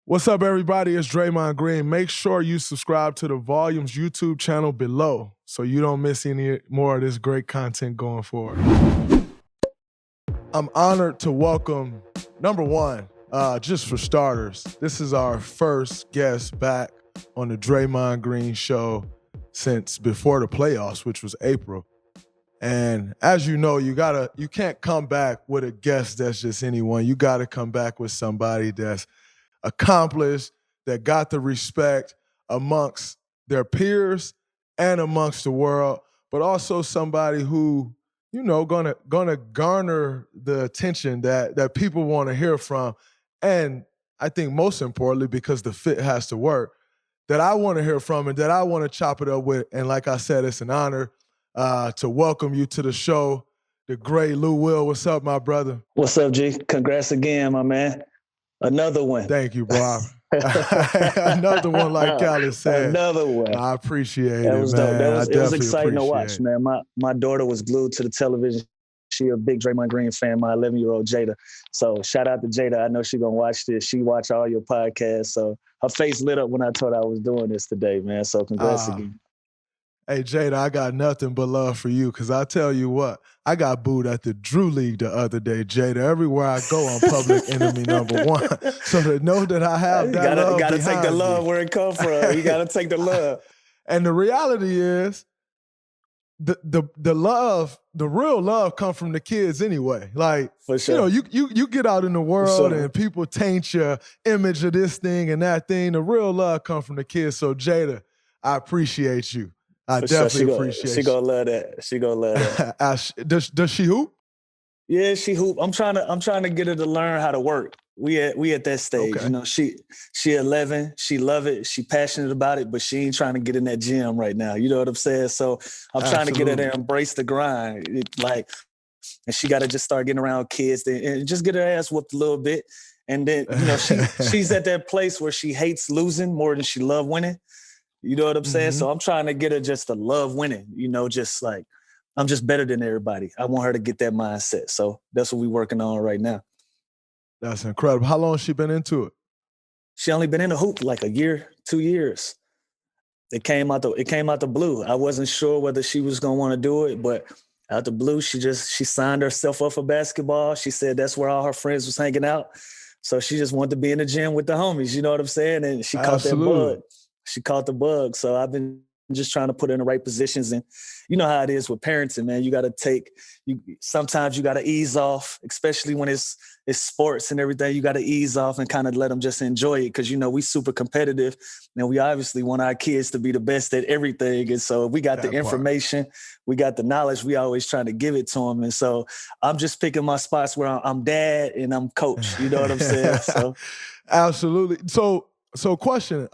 What's up, everybody? It's Draymond Green. Make sure you subscribe to the Volumes YouTube channel below so you don't miss any more of this great content going forward. I'm honored to welcome, number one, just for starters, this is our first guest back on the Draymond Green Show since before the playoffs, which was April. And as you know, you can't come back with a guest that's just anyone. You got to come back with somebody that's accomplished, that got the respect amongst their peers and amongst the world, but also somebody who, you know, gonna garner the attention that people want to hear from. And I think most importantly, because the fit has to work, that I want to hear from and that I want to chop it up with. And like I said, it's an honor to welcome you to the show, the great Lou Will. What's up, my brother? What's up, G? Congrats again, my man. Another one. Thank you, bro. Another one, like Callie said. Another one. I appreciate it, man. It was exciting to watch, it. man. My daughter was glued to the television. She a big Draymond Green fan, my 11-year-old Jada. So shout out to Jada. I know she's going to watch this. She watch all your podcasts. So her face lit up when I told her I was doing this today, man. So congrats again. Hey, Jada, I got nothing but love for you because I tell you what, I got booed at the Drew League the other day, Jada. Everywhere I go, I'm public enemy number one. So to know that I have that love gotta behind take the love me. where it comes from. You got to take the love. And the reality is, the love, the real love comes from the kids anyway. Like, for sure. You know, you get out in the world and people taint your image of this thing and that thing. The real love comes from the kids. So Jada, I appreciate you. I definitely appreciate She gonna love that. She gonna love that. Does she hoop? Yeah, she hoop. I'm trying to get her to learn how to work. We at that stage. Okay. You know, she 11. She love it. She passionate about it, but she ain't trying to get in that gym right now. You know what I'm saying? So I'm trying to get her to embrace the grind. And she got to just start getting around kids and just get her ass whooped a little bit. And then, you know, she's at that place where she hates losing more than she love winning. You know what I'm saying? Mm-hmm. So I'm trying to get her just to love winning, you know, just like, I'm just better than everybody. I want her to get that mindset. So that's what we're working on right now. That's incredible. How long has she been into it? She only been in the hoop like a year, 2 years. It came out the blue. I wasn't sure whether she was going to want to do it, but out the blue, she signed herself up for basketball. She said that's where all her friends was hanging out. So she just wanted to be in the gym with the homies. You know what I'm saying? And she caught that bug. She caught the bug. So I've been just trying to put her in the right positions. And you know how it is with parenting, man. You got to sometimes you got to ease off, especially when it's sports and everything. You got to ease off and kind of let them just enjoy it. Cause you know, we super competitive and we obviously want our kids to be the best at everything. And so we got the information, we got the knowledge, we always trying to give it to them. And so I'm just picking my spots where I'm dad and I'm coach. You know what I'm saying? So absolutely. So question,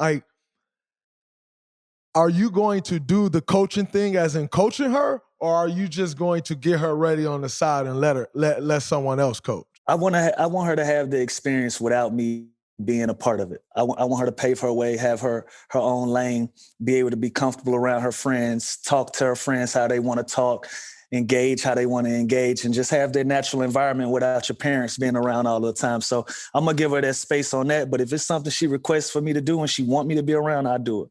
are you going to do the coaching thing as in coaching her, or are you just going to get her ready on the side and let someone else coach? I want her to have the experience without me being a part of it. I want her to pave her way, have her own lane, be able to be comfortable around her friends, talk to her friends how they want to talk, engage how they want to engage, and just have their natural environment without your parents being around all the time. So I'm going to give her that space on that. But if it's something she requests for me to do and she want me to be around, I'll do it.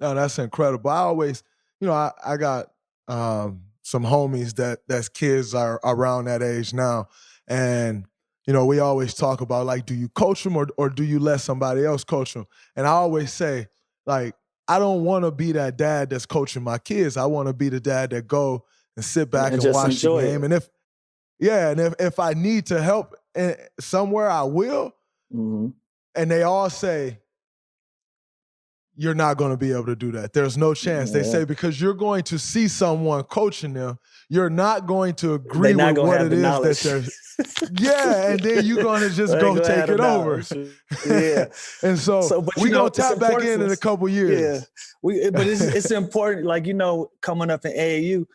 No, that's incredible. I always, you know, I got some homies that's kids are around that age now. And, you know, we always talk about, like, do you coach them or do you let somebody else coach them? And I always say, like, I don't want to be that dad that's coaching my kids. I want to be the dad that go and sit back and watch the game. And if I need to help somewhere, I will. Mm-hmm. And they all say, you're not going to be able to do that. There's no chance. Yeah. They say because you're going to see someone coaching them, you're not going to agree with what it is that they're. Yeah, and then you're going to just go take it over. Yeah, and so we're going to tap back in a couple years. Yeah, but it's important. Like, you know, coming up in AAU,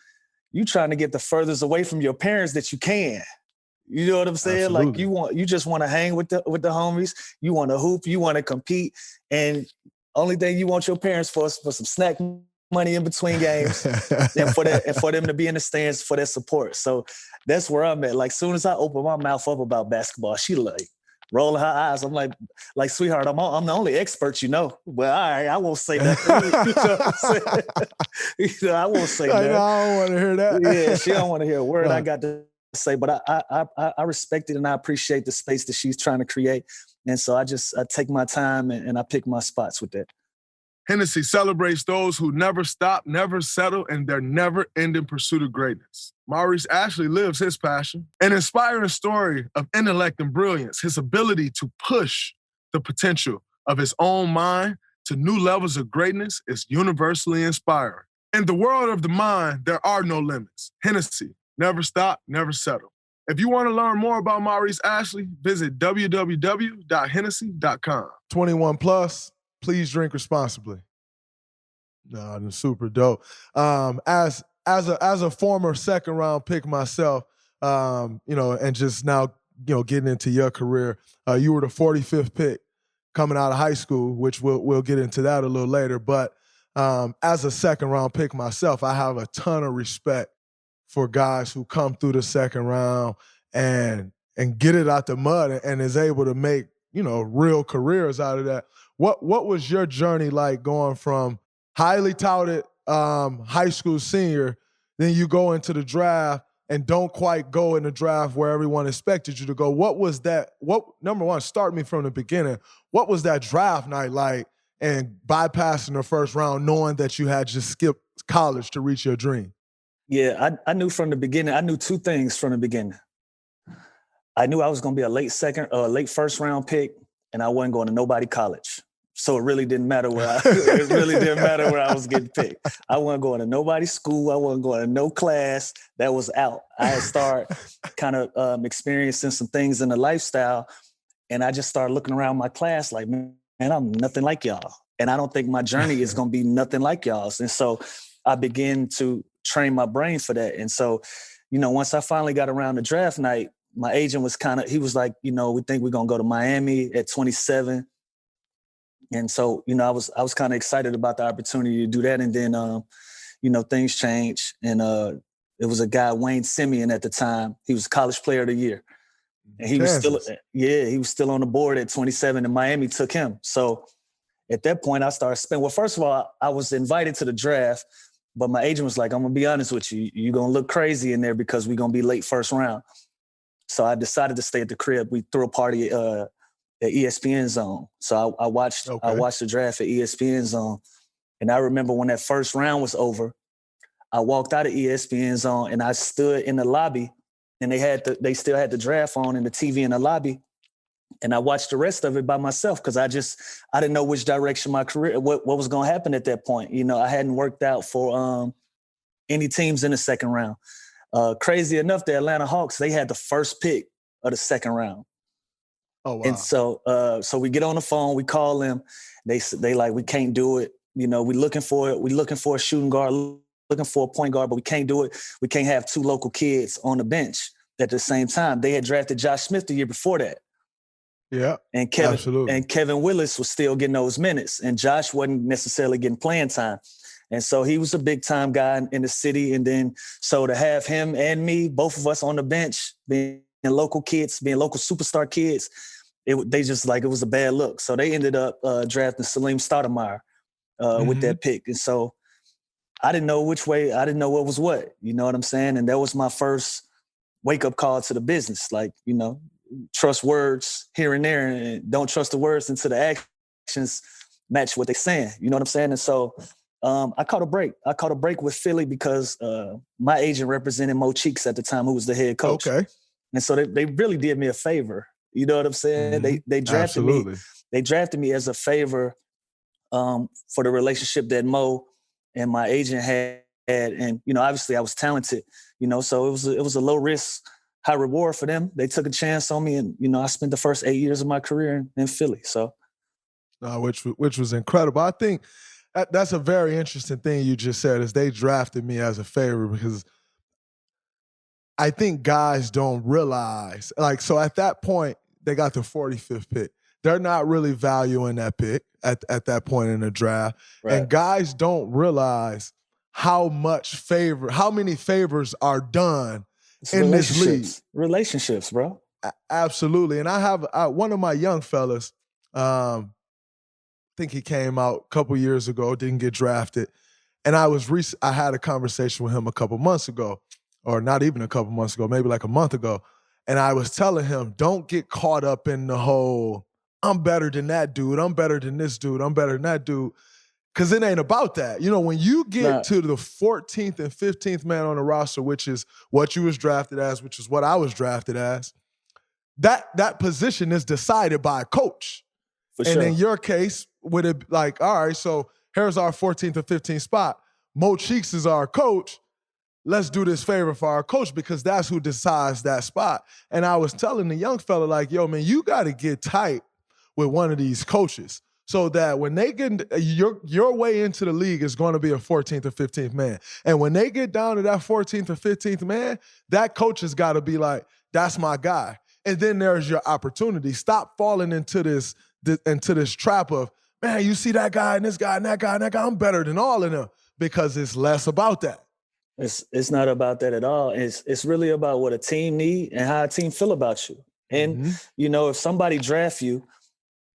you trying to get the furthest away from your parents that you can. You know what I'm saying? Absolutely. Like you just want to hang with the homies. You want to hoop. You want to compete, and only thing you want your parents for is for some snack money in between games and for them to be in the stands for their support. So that's where I'm at. Like, soon as I open my mouth up about basketball, she like, rolling her eyes. I'm like, sweetheart, I'm the only expert, you know. Well, all right, I won't say nothing. You know what I'm saying? I won't say nothing. No, I don't want to hear that. Yeah, she don't want to hear a word I got to say, but I respect it and I appreciate the space that she's trying to create. And so I take my time and I pick my spots with that. Hennessy celebrates those who never stop, never settle, and their never-ending pursuit of greatness. Maurice Ashley lives his passion. An inspiring story of intellect and brilliance, his ability to push the potential of his own mind to new levels of greatness is universally inspiring. In the world of the mind, there are no limits. Hennessy, never stop, never settle. If you want to learn more about Maurice Ashley, visit www.hennessy.com. 21 plus. Please drink responsibly. No, that's super dope. As a former second round pick myself, and just now, getting into your career, you were the 45th pick coming out of high school, which we'll get into that a little later. But as a second round pick myself, I have a ton of respect for guys who come through the second round and get it out the mud and is able to make, real careers out of that. What was your journey like going from highly touted high school senior, then you go into the draft and don't quite go in the draft where everyone expected you to go? What was that? Number one, start me from the beginning. What was that draft night like and bypassing the first round knowing that you had just skipped college to reach your dream? Yeah, I knew from the beginning. I knew two things from the beginning. I knew I was going to be a late first round pick, and I wasn't going to nobody college. So it really didn't matter where I was getting picked. I wasn't going to nobody's school. I wasn't going to no class. That was out. I had started kind of experiencing some things in the lifestyle, and I just started looking around my class like, man, I'm nothing like y'all. And I don't think my journey is going to be nothing like y'all's. And so I began to train my brain for that. And so, once I finally got around the draft night, my agent was he was like, we think we're going to go to Miami at 27. And so, I was kind of excited about the opportunity to do that. And then, things changed. And it was a guy, Wayne Simeon at the time. He was College Player of the Year. And he was still on the board at 27, and Miami took him. So at that point, I started spending. Well, first of all, I was invited to the draft, but my agent was like, I'm going to be honest with you. You're going to look crazy in there because we're going to be late first round. So I decided to stay at the crib. We threw a party at ESPN Zone. So I watched the draft at ESPN Zone. And I remember when that first round was over, I walked out of ESPN Zone and I stood in the lobby, and they still had the draft on and the TV in the lobby. And I watched the rest of it by myself because I didn't know which direction my career, what was going to happen at that point. I hadn't worked out for any teams in the second round. Crazy enough, the Atlanta Hawks, they had the first pick of the second round. Oh, wow. And so we get on the phone, we call them. They like, we can't do it. We looking for it. We looking for a shooting guard, looking for a point guard, but we can't do it. We can't have two local kids on the bench at the same time. They had drafted Josh Smith the year before that. Yeah, and Kevin Willis was still getting those minutes, and Josh wasn't necessarily getting playing time. And so he was a big time guy in the city. And then, so to have him and me, both of us on the bench, being local kids, being local superstar kids, it was a bad look. So they ended up drafting Salim Stoudemire with that pick. And so I didn't know which way, I didn't know what was what, you know what I'm saying? And that was my first wake up call to the business. Like, trust words here and there, and don't trust the words until the actions match what they're saying. You know what I'm saying? And so I caught a break. I caught a break with Philly because my agent represented Mo Cheeks at the time, who was the head coach. Okay. And so they really did me a favor. You know what I'm saying? Mm-hmm. They drafted Absolutely. me. They drafted me as a favor for the relationship that Mo and my agent had. And obviously I was talented. So it was a low risk, high reward for them. They took a chance on me, and I spent the first 8 years of my career in Philly. So, which was incredible. I think that's a very interesting thing you just said, is they drafted me as a favor, because I think guys don't realize, so at that point, they got the 45th pick. They're not really valuing that pick at that point in the draft. Right. And guys don't realize how many favors are done in this league. Relationships, bro. Absolutely. And I have one of my young fellas, I think he came out a couple years ago, didn't get drafted. And I had a conversation with him a couple months ago, or not even a couple months ago, maybe like a month ago. And I was telling him, don't get caught up in the whole, I'm better than that dude, I'm better than this dude, I'm better than that dude. Because it ain't about that. You know, when you get to the 14th and 15th man on the roster, which is what you was drafted as, which is what I was drafted as, that position is decided by a coach. And in your case, would it like, all right, so here's our 14th or 15th spot. Mo Cheeks is our coach. Let's do this favor for our coach because that's who decides that spot. And I was telling the young fella, like, yo, man, you got to get tight with one of these coaches so that when they get your way into the league is going to be a 14th or 15th man. And when they get down to that 14th or 15th man, that coach has got to be like, that's my guy. And then there's your opportunity. Stop falling into this trap of, man, you see that guy and this guy and that guy and that guy, I'm better than all of them, because it's less about that. It's not about that at all. It's really about what a team need and how a team feel about you. And, you know, if somebody draft you,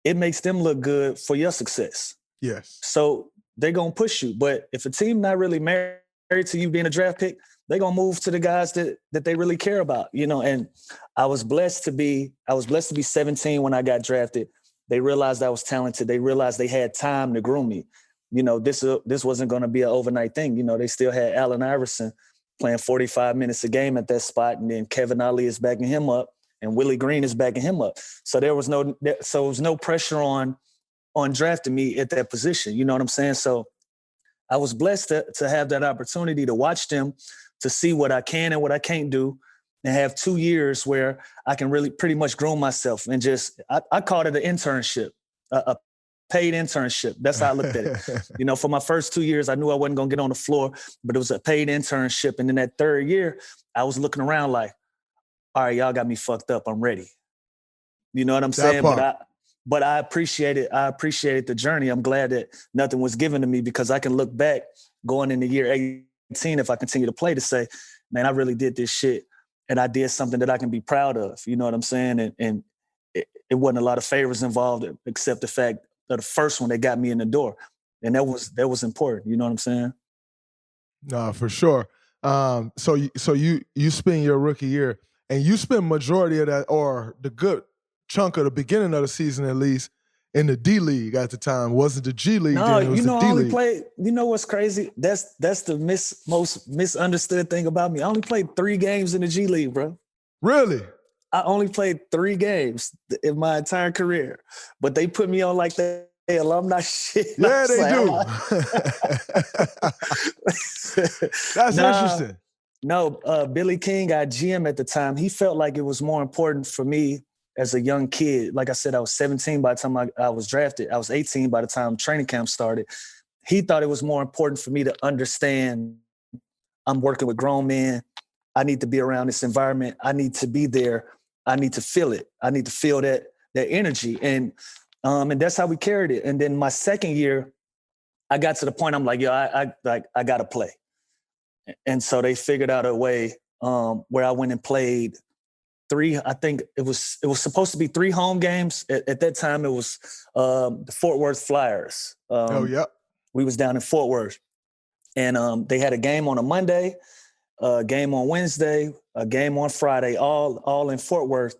it makes them look good for your success. Yes. So they're going to push you. But if a team not really married to you being a draft pick, they're going to move to the guys that they really care about, you know. And I was blessed to be 17 when I got drafted. They realized I was talented. They realized they had time to groom me. You know, this wasn't going to be an overnight thing. You know, they still had Allen Iverson playing 45 minutes a game at that spot, and then Kevin Ali is backing him up, and Willie Green is backing him up. So there was no pressure on drafting me at that position. You know what I'm saying? So I was blessed to have that opportunity to watch them, to see what I can and what I can't do, and have 2 years where I can really pretty much groom myself and just I called it an internship, a paid internship. That's how I looked at it. You know, for my first 2 years, I knew I wasn't going to get on the floor, but it was a paid internship. And then that third year, I was looking around like, all right, y'all got me fucked up. I'm ready. You know what I'm saying? But I appreciate it. I appreciated the journey. I'm glad that nothing was given to me, because I can look back going into year 18, if I continue to play, to say, man, I really did this shit. And I did something that I can be proud of. You know what I'm saying? And it wasn't a lot of favors involved, except the fact of the first one that got me in the door. And that was important. You know what I'm saying? No, for sure. So you spend your rookie year, and you spend majority of that, or the good chunk of the beginning of the season at least, in the D League at the time. Wasn't the G League? No, then it was you know, the D I only League. played. You know what's crazy? That's the most misunderstood thing about me. I only played 3 games in the G League, bro. Really? I only played 3 games in my entire career, but they put me on like that alumni shit. Yeah, they do. That's interesting. No, Billy King, our GM at the time, he felt like it was more important for me as a young kid. Like I said, I was 17 by the time I was drafted. I was 18 by the time training camp started. He thought it was more important for me to understand I'm working with grown men. I need to be around this environment. I need to be there. I need to feel it. I need to feel that energy. And that's how we carried it. And then my second year, I got to the point I'm like, yo, I got to play. And so they figured out a way where I went and played 3. I think it was supposed to be 3 home games. At that time, it was the Fort Worth Flyers. We was down in Fort Worth, and they had a game on a Monday, a game on Wednesday, a game on Friday, all in Fort Worth.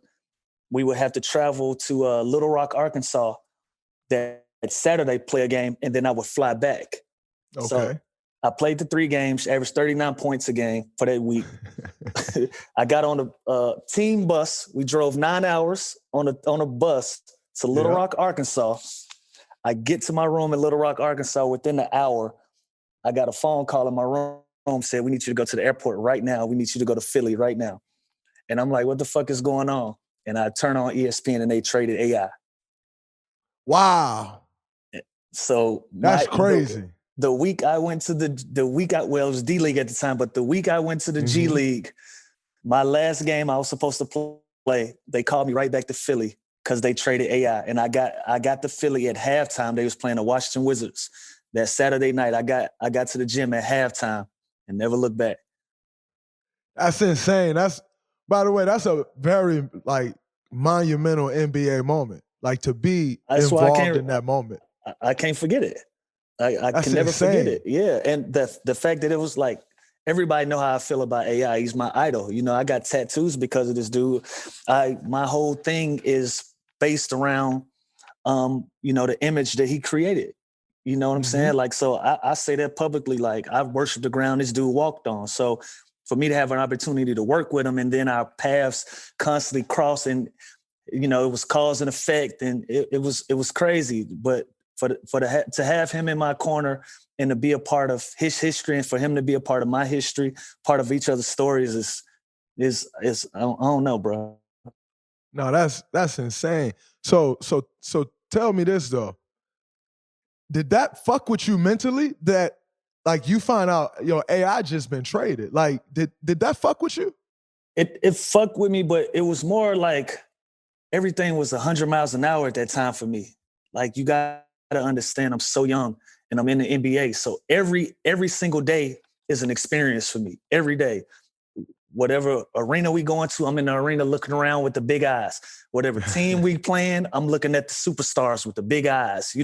We would have to travel to Little Rock, Arkansas, that Saturday, play a game, and then I would fly back. Okay. So I played the 3 games, averaged 39 points a game for that week. I got on a team bus. We drove 9 hours on a bus to Little Rock, Arkansas. I get to my room in Little Rock, Arkansas within an hour. I got a phone call in my room, said, we need you to go to the airport right now. We need you to go to Philly right now. And I'm like, what the fuck is going on? And I turn on ESPN and they traded AI. Wow. So that's crazy. The week I went to it was D League at the time, but the week I went to the G League, my last game I was supposed to play, they called me right back to Philly because they traded AI. And I got to Philly at halftime. They was playing the Washington Wizards. That Saturday night, I got to the gym at halftime and never looked back. That's insane. By the way, that's a very like monumental NBA moment. Like to be That's why involved in that moment. I can't forget it. I That's can never forget insane. it. Yeah, and the fact that it was like everybody know how I feel about AI. He's my idol. You know, I got tattoos because of this dude. My whole thing is based around the image that he created. You know what I'm saying? Like, so I say that publicly, like I've worshiped the ground this dude walked on. So for me to have an opportunity to work with him and then our paths constantly crossing, it was cause and effect, and it was crazy. But to have him in my corner and to be a part of his history and for him to be a part of my history, part of each other's stories is I don't know, bro. No, that's insane. So tell me this though. Did that fuck with you mentally that like you find out AI just been traded? Like did that fuck with you? It fucked with me, but it was more like everything was 100 miles an hour at that time for me. Like you got to understand, I'm so young and I'm in the NBA. So every single day is an experience for me. Every day. Whatever arena we going to, I'm in the arena looking around with the big eyes. Whatever team we playing, I'm looking at the superstars with the big eyes.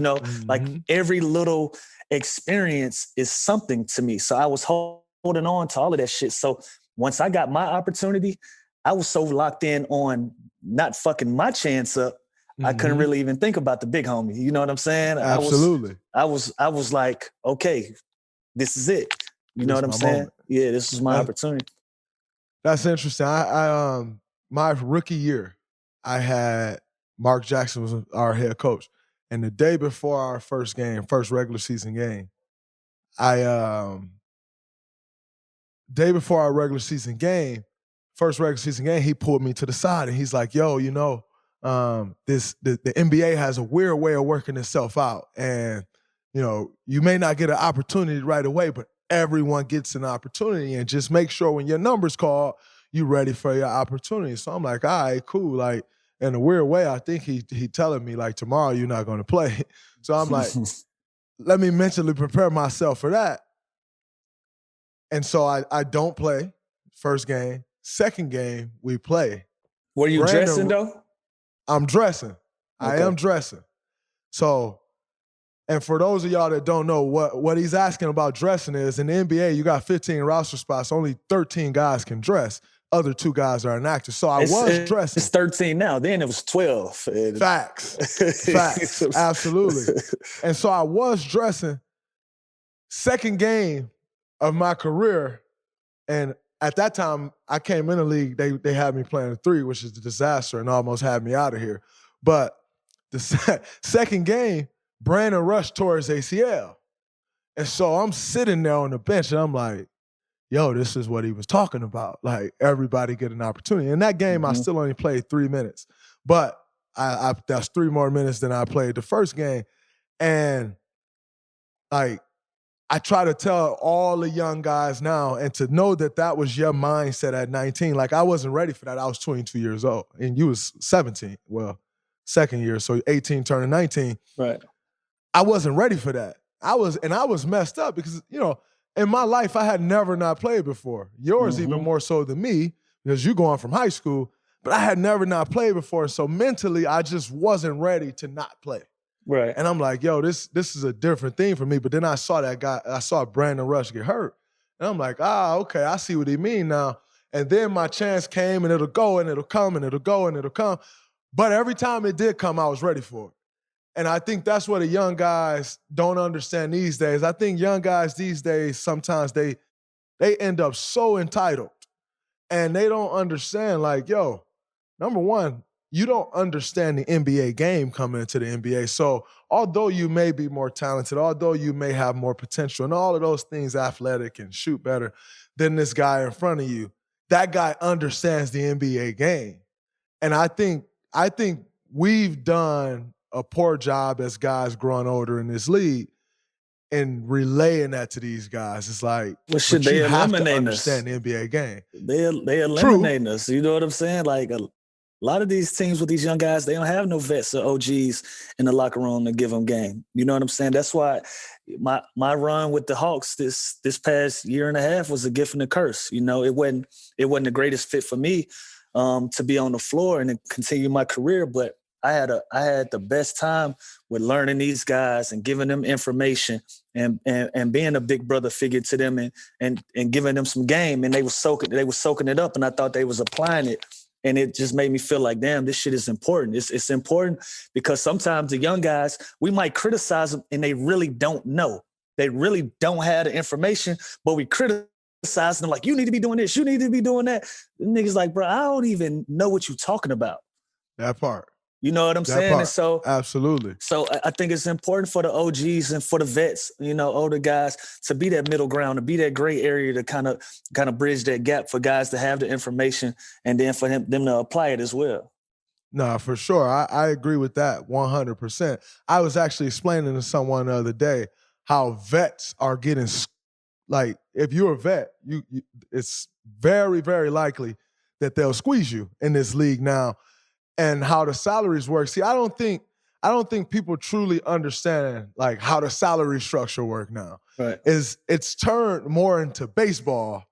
Like every little experience is something to me. So I was holding on to all of that shit. So once I got my opportunity, I was so locked in on not fucking my chance up. I couldn't really even think about the big homie. You know what I'm saying? Absolutely. I was like, okay, this is it. You know what I'm saying? Moment. Yeah, this is my opportunity. That's interesting. I my rookie year, I had Mark Jackson was our head coach, and the day before our first regular season game, first regular season game, he pulled me to the side and he's like, "Yo, the NBA has a weird way of working itself out, and you may not get an opportunity right away, but everyone gets an opportunity, and just make sure when your number's called, you ready for your opportunity." So I'm like, all right, cool. Like in a weird way, I think he telling me like tomorrow you're not going to play. So I'm like, let me mentally prepare myself for that. And so I don't play first game. Second game, we play. Were you dressing though? I'm dressing. Okay. I am dressing. So, and for those of y'all that don't know, what he's asking about dressing is, in the NBA, you got 15 roster spots. Only 13 guys can dress. Other 2 guys are inactive. So I was dressing. It's 13 now. Then it was 12. Facts. Absolutely. And so I was dressing. Second game of my career, and at that time, I came in the league, they had me playing a 3, which is a disaster, and almost had me out of here. But the second game, Brandon Rush tore his ACL. And so I'm sitting there on the bench, and I'm like, yo, this is what he was talking about. Like, everybody get an opportunity. In that game, I still only played 3 minutes. But I that's 3 more minutes than I played the first game. And, like, I try to tell all the young guys now, and to know that was your mindset at 19. Like, I wasn't ready for that. I was 22 years old, and you was 17. Well, second year, so 18 turning 19. Right. I wasn't ready for that. I was messed up because, in my life, I had never not played before. Yours even more so than me, because you going from high school, but I had never not played before. So mentally, I just wasn't ready to not play. Right. And I'm like, yo, this is a different thing for me. But then I saw Brandon Rush get hurt. And I'm like, okay, I see what he mean now. And then my chance came, and it'll go, and it'll come, and it'll go, and it'll come. But every time it did come, I was ready for it. And I think that's what the young guys don't understand these days. I think young guys these days, sometimes they end up so entitled, and they don't understand, like, yo, number one, you don't understand the NBA game coming into the NBA. So although you may be more talented, although you may have more potential and all of those things, athletic and shoot better than this guy in front of you, that guy understands the NBA game. And I think we've done a poor job as guys growing older in this league and relaying that to these guys. It's like, well, should they have to eliminate understand the NBA game. They eliminating us. You know what I'm saying? Like a lot of these teams with these young guys, they don't have no vets or OGs in the locker room to give them game. You know what I'm saying? That's why my run with the Hawks this past year and a half was a gift and a curse. It wasn't the greatest fit for me. to be on the floor and then continue my career. But I had the best time with learning these guys and giving them information and being a big brother figure to them and giving them some game. And they were soaking it up, and I thought they was applying it. And it just made me feel like, damn, this shit is important. It's important because sometimes the young guys, we might criticize them and they really don't know. They really don't have the information, but we criticize them like, you need to be doing this, you need to be doing that. The niggas like, bro, I don't even know what you're talking about. That part. You know what I'm saying? Part. And so absolutely. So I think it's important for the OGs and for the vets, older guys, to be that middle ground, to be that gray area to kind of bridge that gap for guys to have the information and then for them to apply it as well. No, for sure. I agree with that 100%. I was actually explaining to someone the other day how vets are getting, like, if you're a vet, it's very, very likely that they'll squeeze you in this league now. And how the salaries work. See, I don't think people truly understand like how the salary structure work now. Right. It's turned more into baseball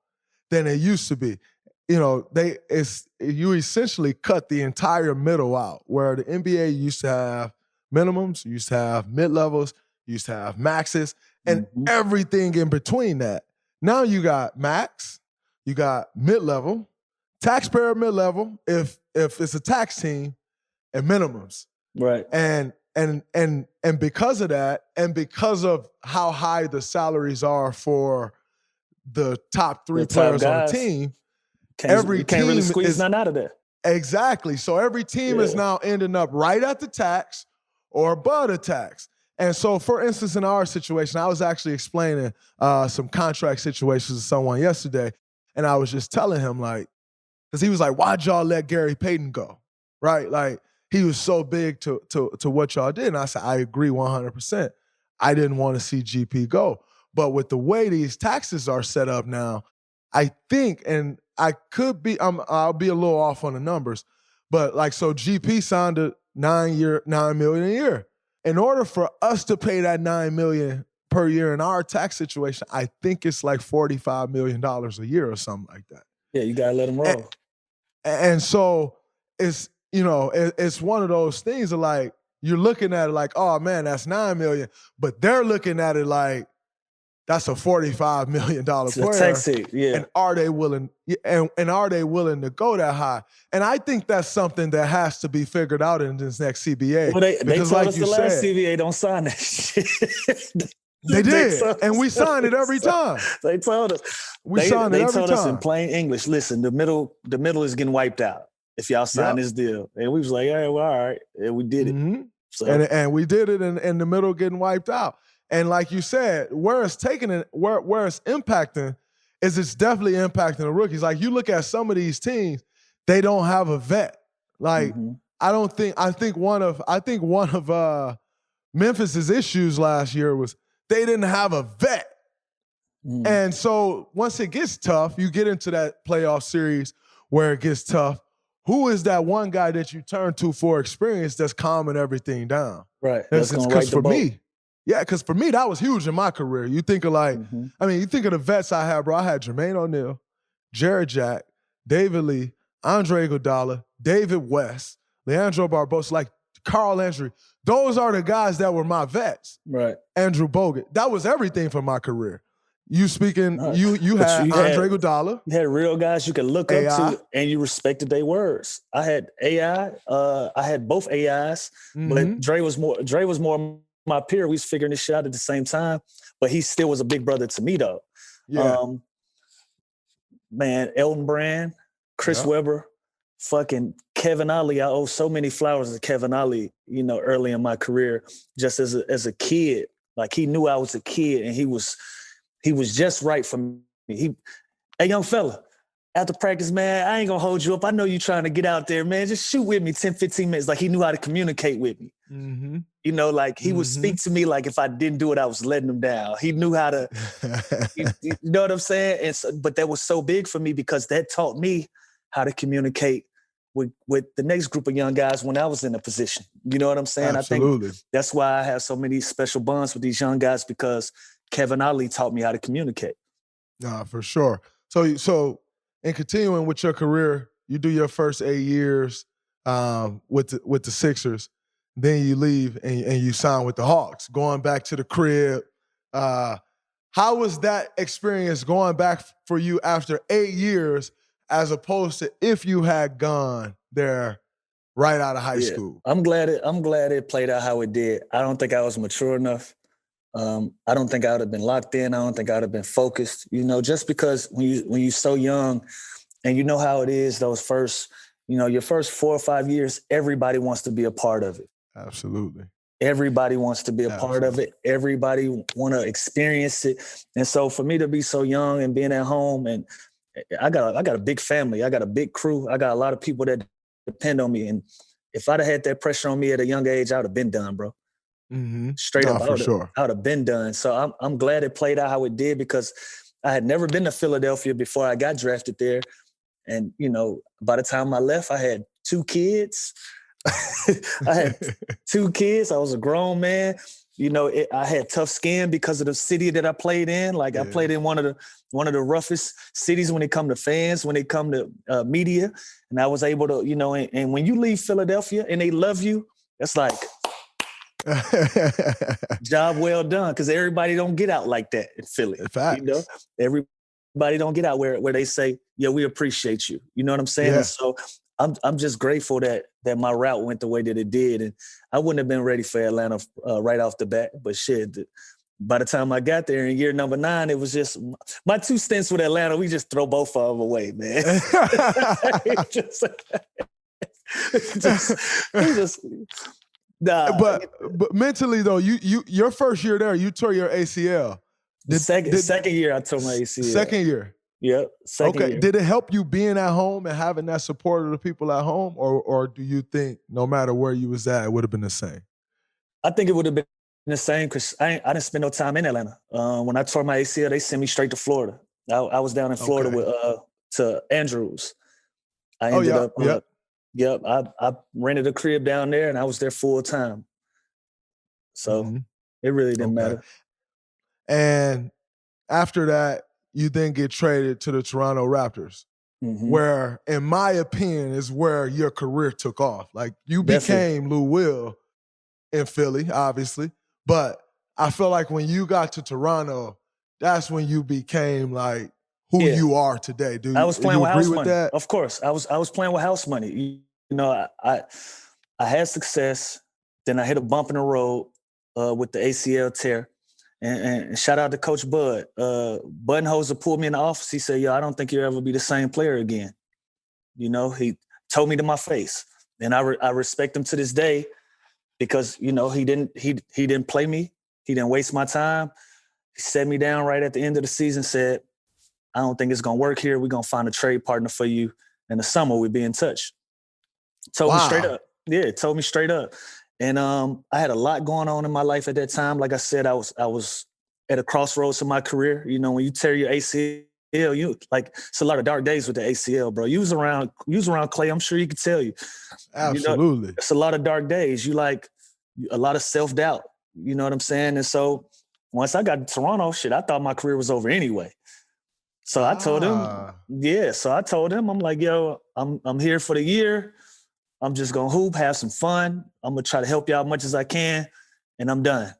than it used to be. You essentially cut the entire middle out. Where the NBA used to have minimums, you used to have mid-levels, you used to have maxes, and everything in between that. Now you got max, you got mid-level, taxpayer mid-level, if it's a tax team, and minimums. Right. And because of that, and because of how high the salaries are for the top three players on the team, every team really squeeze none out of there. Exactly. So every team is now ending up right at the tax or above the tax. And so, for instance, in our situation, I was actually explaining some contract situations to someone yesterday, and I was just telling him, like, because he was like, why'd y'all let Gary Payton go? Right? Like, he was so big to what y'all did. And I said, I agree 100%. I didn't want to see GP go. But with the way these taxes are set up now, I think, and I could be, I'll be a little off on the numbers, but like, so GP signed a $9 million a year. In order for us to pay that $9 million per year in our tax situation, I think it's like $45 million a year or something like that. Yeah, you gotta let them roll. And so it's, it's one of those things of like, you're looking at it like, oh man, that's $9 million, but they're looking at it like, that's a $45 million player. Tax it, yeah. And are they willing? And are they willing to go that high? And I think that's something that has to be figured out in this next CBA. Well, they told like us the last CBA don't sign that shit. They did, and we signed it every time. They told us. We signed it every time. They told us in plain English, listen, the middle is getting wiped out if y'all sign this deal. And we was like, all right, and we did it. Mm-hmm. So. And we did it in the middle getting wiped out. And like you said, where it's taking it, where it's impacting is it's definitely impacting the rookies. Like you look at some of these teams, they don't have a vet. Like I think one of Memphis's issues last year was they didn't have a vet. And so once it gets tough, you get into that playoff series where it gets tough. Who is that one guy that you turn to for experience that's calming everything down? Right. Because for me, because for me, that was huge in my career. You think of like, you think of the vets I had, bro. I had Jermaine O'Neal, Jared Jack, David Lee, Andre Iguodala, David West, Leandro Barbosa, like Carl Landry. Those are the guys that were my vets. Right. Andrew Bogut. That was everything for my career. You speaking, you had Andre Iguodala. You had real guys you could look up to, and you respected their words. I had AI. I had both AIs, but Dre was more my peer. We was figuring this shit out at the same time, but he still was a big brother to me, though. Yeah. Man, Elton Brand, Chris Webber, fucking Kevin Ollie. I owe so many flowers to Kevin Ollie, early in my career, just as a kid. Like, he knew I was a kid, and he was just right for me. Hey, young fella, after practice, man, I ain't gonna hold you up. I know you trying to get out there, man. Just shoot with me 10, 15 minutes. Like, he knew how to communicate with me. Like, he would speak to me like if I didn't do it, I was letting him down. He knew how to, you know what I'm saying? And so, but that was so big for me because that taught me how to communicate with the next group of young guys when I was in a position. You know what I'm saying? Absolutely. I think that's why I have so many special bonds with these young guys, because Kevin Ollie taught me how to communicate. Nah, for sure. So in continuing with your career, you do your first 8 years with the Sixers, then you leave and you sign with the Hawks. Going back to the crib, how was that experience going back for you after 8 years, as opposed to if you had gone there right out of high school? I'm glad it played out how it did. I don't think I was mature enough. I don't think I would have been locked in. I don't think I would have been focused. Just because when you're so young, and you know how it is, those first, your first 4 or 5 years, everybody wants to be a part of it. Absolutely. Everybody wants to be a part of it. Everybody want to experience it. And so for me to be so young and being at home, and I got a big family. I got a big crew. I got a lot of people that depend on me. And if I'd have had that pressure on me at a young age, I would have been done, bro. Mm-hmm. Straight up, for sure. I would have been done. So I'm glad it played out how it did, because I had never been to Philadelphia before I got drafted there. And, by the time I left, I had 2 kids. I had 2 kids. I was a grown man. I had tough skin because of the city that I played in. Like, I played in one of the roughest cities when it come to fans, when it come to media. And I was able to, and when you leave Philadelphia and they love you, it's like, job well done, because everybody don't get out like that in Philly. Facts. Everybody don't get out where they say, yeah, we appreciate you. You know what I'm saying? Yeah. And so I'm just grateful that my route went the way that it did. And I wouldn't have been ready for Atlanta right off the bat. But shit, by the time I got there in year number 9, it was just my 2 stints with Atlanta. We just throw both of them away, man. But mentally though, you your first year there, you tore your ACL. Second year I tore my ACL. Second year. Yep. Second year. Did it help you being at home and having that support of the people at home, or do you think no matter where you was at, it would have been the same? I think it would have been the same, because I didn't spend no time in Atlanta. When I tore my ACL, they sent me straight to Florida. I was down in Florida to Andrews. I ended up. Yep. I rented a crib down there, and I was there full time. So it really didn't matter. And after that, you then get traded to the Toronto Raptors, where, in my opinion, is where your career took off. Like, you became Lou Will in Philly, obviously, but I feel like when you got to Toronto, that's when you became like who you are today. I was playing with house money. That? Of course, I was playing with house money. I had success. Then I hit a bump in the road with the ACL tear. And shout out to Coach Bud. Buttonhoser pulled me in the office. He said, "Yo, I don't think you'll ever be the same player again." He told me to my face, and I respect him to this day, because he didn't play me. He didn't waste my time. He set me down right at the end of the season. Said, "I don't think it's gonna work here. We're gonna find a trade partner for you in the summer. We'll be in touch." Told me straight up. Yeah, told me straight up. And I had a lot going on in my life at that time. Like I said, I was at a crossroads in my career. When you tear your ACL, it's a lot of dark days with the ACL, bro. You was around Clay. I'm sure he could tell you. Absolutely. It's a lot of dark days. You a lot of self-doubt. You know what I'm saying? And so once I got to Toronto, I thought my career was over anyway. So I told him, I'm like, yo, I'm here for the year. I'm just going to hoop, have some fun. I'm going to try to help you out as much as I can, and I'm done.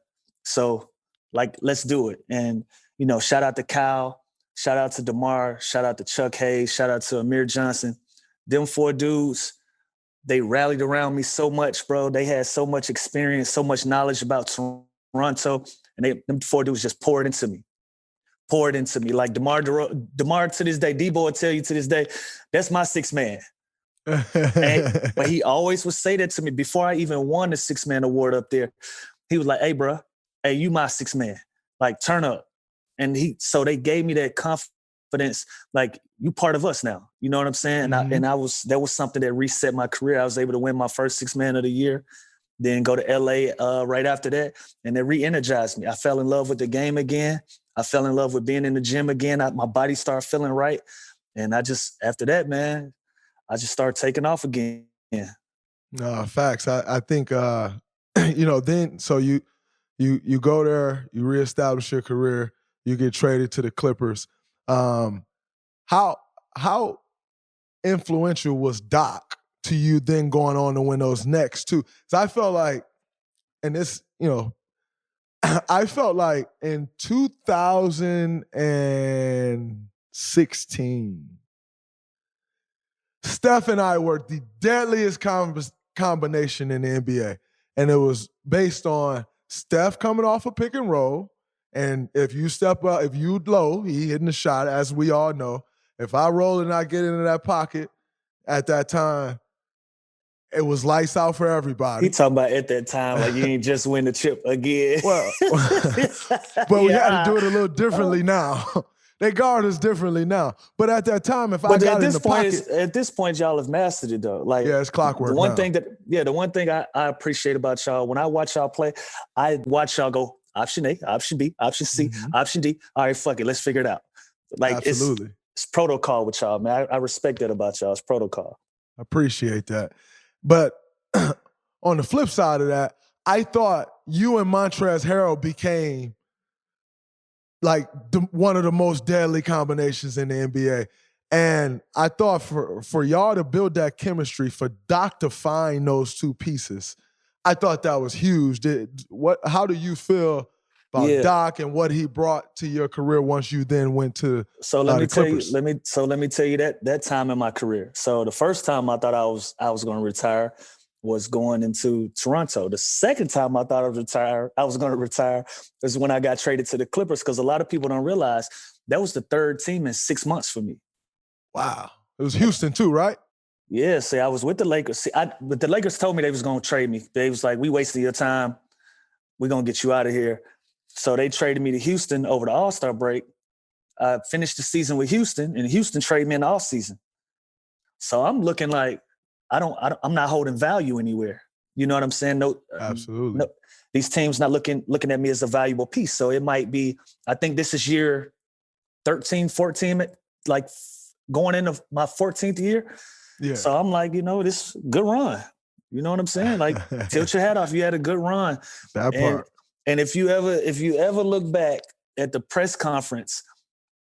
So, let's do it. And, shout out to Kyle, shout out to DeMar, shout out to Chuck Hayes, shout out to Amir Johnson. Them 4 dudes, they rallied around me so much, bro. They had so much experience, so much knowledge about Toronto, and them 4 dudes just poured into me. Like DeMar to this day, Debo will tell you to this day, that's my 6th man. But he always would say that to me before I even won the 6th man award up there. He was like, "Hey, bro, you my 6th man. Like, turn up." And so they gave me that confidence, like, you part of us now. You know what I'm saying? That was something that reset my career. I was able to win my first 6th man of the year, then go to LA right after that, and it re-energized me. I fell in love with the game again. I fell in love with being in the gym again. My body started feeling right. And after that, man, I just started taking off again. No, facts. I think, then so you go there, you reestablish your career, you get traded to the Clippers. How influential was Doc to you then going on to win those next two? So I felt like, and this, I felt like in 2016, Steph and I were the deadliest combination in the NBA. And it was based on Steph coming off a pick and roll. And if you step up, if you low, he hitting the shot, as we all know. If I roll and I get into that pocket at that time, it was lights out for everybody. He talking about at that time, like you ain't just win the chip again. Well, but we had to do it a little differently now. They guard us differently now. But at that time, if I got in the pocket. At this point, y'all have mastered it, though. Like, yeah, it's clockwork the one now. the one thing I appreciate about y'all, when I watch y'all play, I watch y'all go option A, option B, option C, option D. All right, fuck it. Let's figure it out. Like, absolutely. It's protocol with y'all, man. I respect that about y'all. It's protocol. I appreciate that. But on the flip side of that, I thought you and Montrezl Harrell became like one of the most deadly combinations in the NBA. And I thought for y'all to build that chemistry, for Doc to find those two pieces, I thought that was huge. How do you feel about Doc and what he brought to your career once you then went to the Clippers? Let me tell you that time in my career. So the first time I thought I was going to retire was going into Toronto. The second time I thought I was going to retire is when I got traded to the Clippers, because a lot of people don't realize that was the third team in 6 months for me. Wow. It was Houston too, right? Yeah, see, I was with the Lakers. But the Lakers told me they was going to trade me. They was like, we wasted your time. We're going to get you out of here. So they traded me to Houston over the All-Star break. I finished the season with Houston, and Houston traded me in the offseason. So I'm looking like I'm not holding value anywhere. You know what I'm saying? No, absolutely. No, these teams not looking at me as a valuable piece. So it might be, I think this is year 13, 14, like going into my 14th year. Yeah. So I'm like, this good run. You know what I'm saying? Like, tilt your hat off. You had a good run. That part. And if you ever look back at the press conference,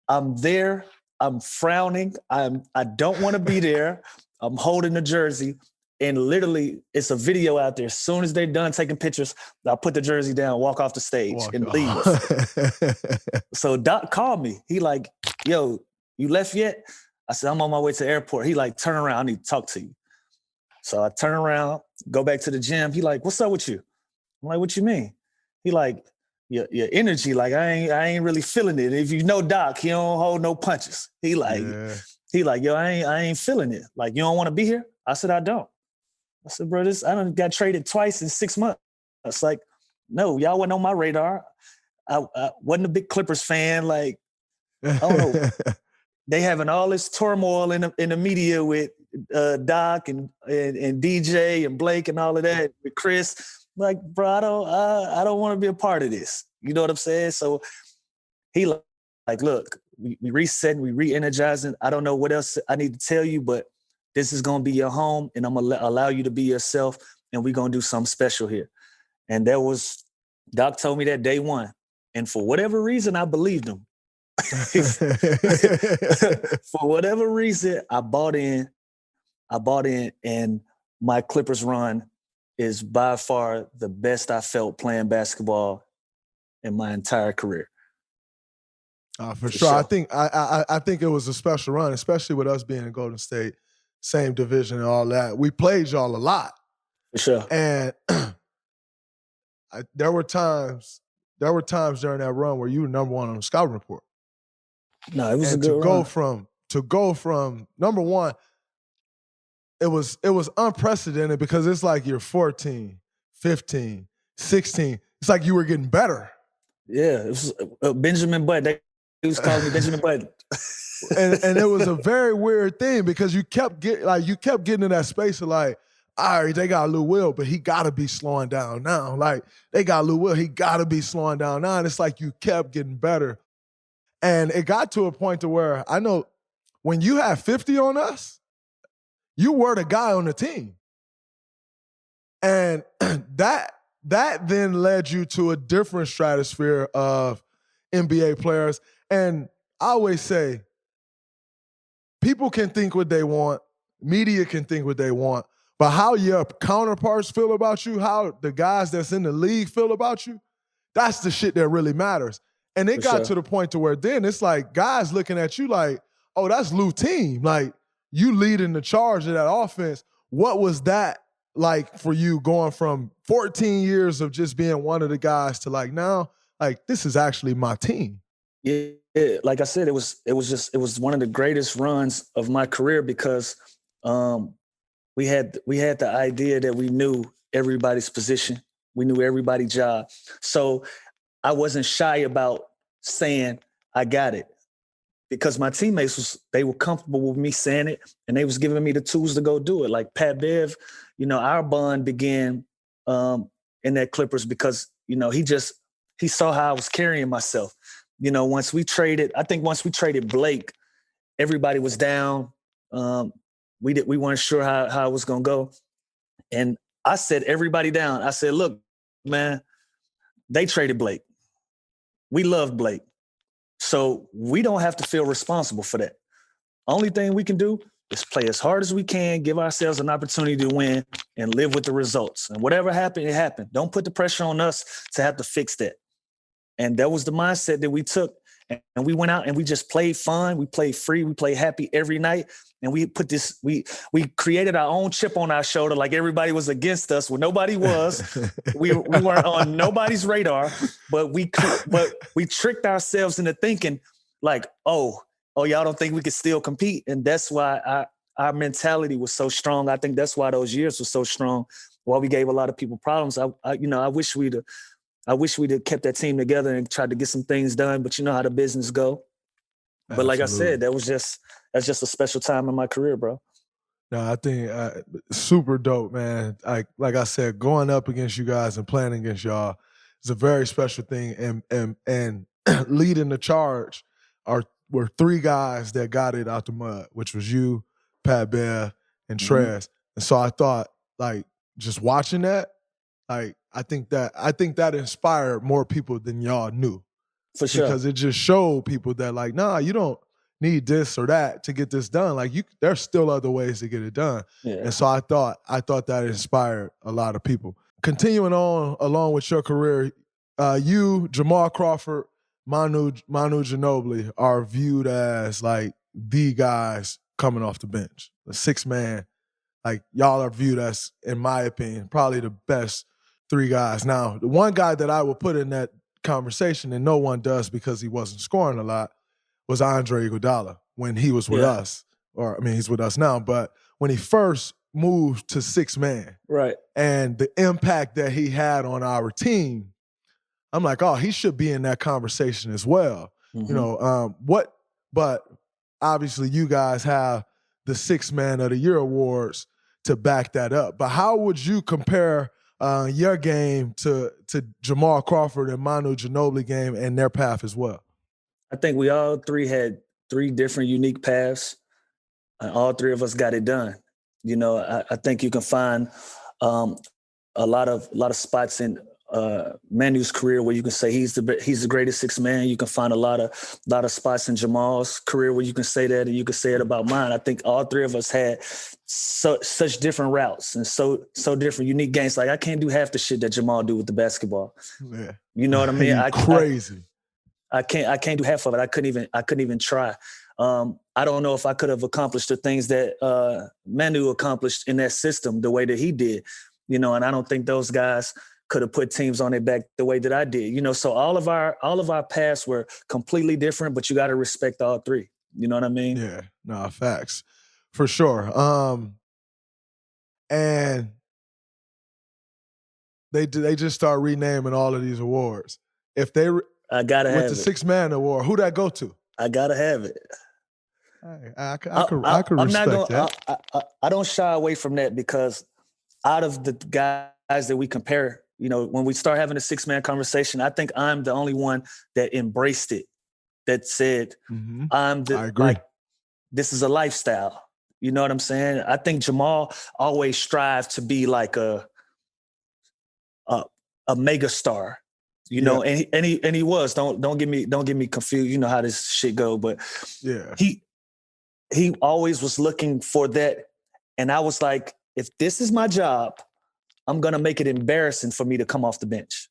I'm there, I'm frowning, I don't want to be there. I'm holding the jersey, and literally it's a video out there. As soon as they're done taking pictures, I'll put the jersey down, walk off the stage, leave. So Doc called me. He like, yo, you left yet? I said, I'm on my way to the airport. He like, turn around, I need to talk to you. So I turn around, go back to the gym. He like, what's up with you? I'm like, what you mean? He like, your energy, like I ain't really feeling it. If you know Doc, he don't hold no punches. He like, yo, I ain't feeling it. Like, you don't want to be here? I said, I don't. I said, bro, I done got traded twice in 6 months. It's like, no, y'all wasn't on my radar. I wasn't a big Clippers fan. Like, I don't know. They having all this turmoil in the media with Doc and DJ and Blake and all of that with Chris. Like, bro, I don't want to be a part of this. You know what I'm saying? So he like, look, we resetting, we re-energizing. I don't know what else I need to tell you, but this is going to be your home, and I'm going to allow you to be yourself, and we're going to do something special here. And Doc told me that day one. And for whatever reason, I believed him. For whatever reason, I bought in, and my Clippers run is by far the best I felt playing basketball in my entire career. For sure. I think it was a special run, especially with us being in Golden State, same division and all that. We played y'all a lot. For sure. And there were times during that run where you were number one on the scouting report. No, it was and a good run. To go from number one, it was unprecedented, because it's like you're 14, 15, 16. It's like you were getting better. Yeah, it was Benjamin Button. He was calling me Benjamin Button. and it was a very weird thing, because you kept getting in that space of like, all right, they got Lou Will, but he got to be slowing down now. Like, they got Lou Will, he got to be slowing down now. And it's like you kept getting better. And it got to a point to where I know when you had 50 on us, you were the guy on the team. And that then led you to a different stratosphere of NBA players. And I always say, people can think what they want, media can think what they want, but how your counterparts feel about you, how the guys that's in the league feel about you, that's the shit that really matters. And it got to the point to where then it's like guys looking at you like, oh, that's Lou team. Like, you leading the charge of that offense. What was that like for you going from 14 years of just being one of the guys to like now, like, this is actually my team? Yeah, like I said, it was one of the greatest runs of my career because we had the idea that we knew everybody's position. We knew everybody's job. So I wasn't shy about saying I got it because my teammates they were comfortable with me saying it and they was giving me the tools to go do it. Like Pat Bev, our bond began in that Clippers because, he saw how I was carrying myself. Once we traded Blake, everybody was down. We weren't sure how it was going to go. And I set everybody down. I said, look, man, they traded Blake. We love Blake. So we don't have to feel responsible for that. Only thing we can do is play as hard as we can, give ourselves an opportunity to win, and live with the results. And whatever happened, it happened. Don't put the pressure on us to have to fix that. And that was the mindset that we took. And we went out and we just played fun. We played free. We played happy every night. And we created our own chip on our shoulder like everybody was against us when nobody was. we weren't on nobody's radar, but we tricked ourselves into thinking like, oh, y'all don't think we could still compete? And that's why our mentality was so strong. I think that's why those years were so strong. While we gave a lot of people problems, I wish we'd have kept that team together and tried to get some things done, but you know how the business go. But like I said, that's just a special time in my career, bro. No, I think super dope, man. Like I said, going up against you guys and playing against y'all is a very special thing. And leading the charge were three guys that got it out the mud, which was you, Pat Bear, and Trez. And so I thought, like, just watching that, like, I think that inspired more people than y'all knew. For sure. Because it just showed people that, like, nah, you don't need this or that to get this done. Like, there's still other ways to get it done. Yeah. And so I thought that inspired a lot of people. Continuing on along with your career, you, Jamal Crawford, Manu Ginobili are viewed as like the guys coming off the bench. The six man, like, y'all are viewed as, in my opinion, probably the best three guys. Now, the one guy that I would put in that conversation, and no one does because he wasn't scoring a lot, was Andre Iguodala when he was with us. Or, I mean, he's with us now, but when he first moved to six man, right, and the impact that he had on our team, I'm like, oh, he should be in that conversation as well. But obviously you guys have the Six Man of the Year awards to back that up. But how would you compare your game to Jamal Crawford and Manu Ginobili game and their path as well? I think we all three had three different unique paths, and all three of us got it done. I think you can find a lot of spots in Manu's career where you can say he's the greatest six man. You can find a lot of spots in Jamal's career where you can say that, and you can say it about mine. I think all three of us had such different routes and so different unique games. Like, I can't do half the shit that Jamal do with the basketball. Yeah. You know what I mean? Crazy. I can't do half of it. I couldn't even try. I don't know if I could have accomplished the things that Manu accomplished in that system the way that he did. And I don't think those guys could have put teams on their back the way that I did. So all of our paths were completely different, but you got to respect all three. You know what I mean? Yeah, no, facts. For sure. And they just start renaming all of these awards. If they I gotta have with the Six Man Award, who that go to? I gotta have it. I could respect that. I don't shy away from that because out of the guys that we compare, when we start having a six-man conversation, I think I'm the only one that embraced it, that said, I agree. Like, this is a lifestyle. You know what I'm saying? I think Jamal always strived to be like a mega star. And he was. Don't get me confused. You know how this shit go, but yeah, he always was looking for that. And I was like, if this is my job, I'm going to make it embarrassing for me to come off the bench.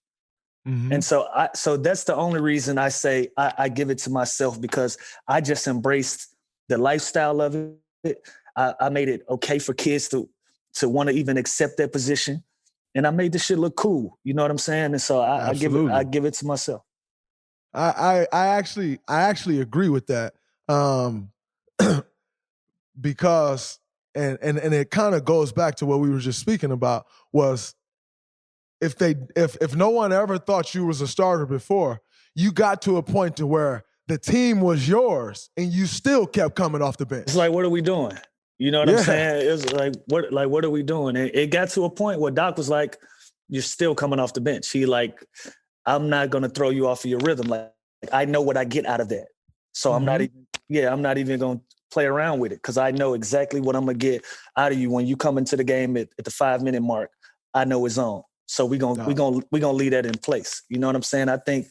Mm-hmm. And so that's the only reason I say I give it to myself, because I just embraced the lifestyle of it. I made it okay for kids to want to even accept that position. And I made the shit look cool. You know what I'm saying? And so I give it to myself. I actually agree with that. Because and it kind of goes back to what we were just speaking about, was if no one ever thought you was a starter before, you got to a point to where the team was yours and you still kept coming off the bench. It's like, what are we doing? You know what I'm saying? It was like, what are we doing? And it got to a point where Doc was like, you're still coming off the bench. He like, I'm not going to throw you off of your rhythm. Like, I know what I get out of that. So I'm not even going to play around with it, because I know exactly what I'm going to get out of you when you come into the game at the 5-minute mark. I know it's on. So we're gonna leave that in place. You know what I'm saying? I think,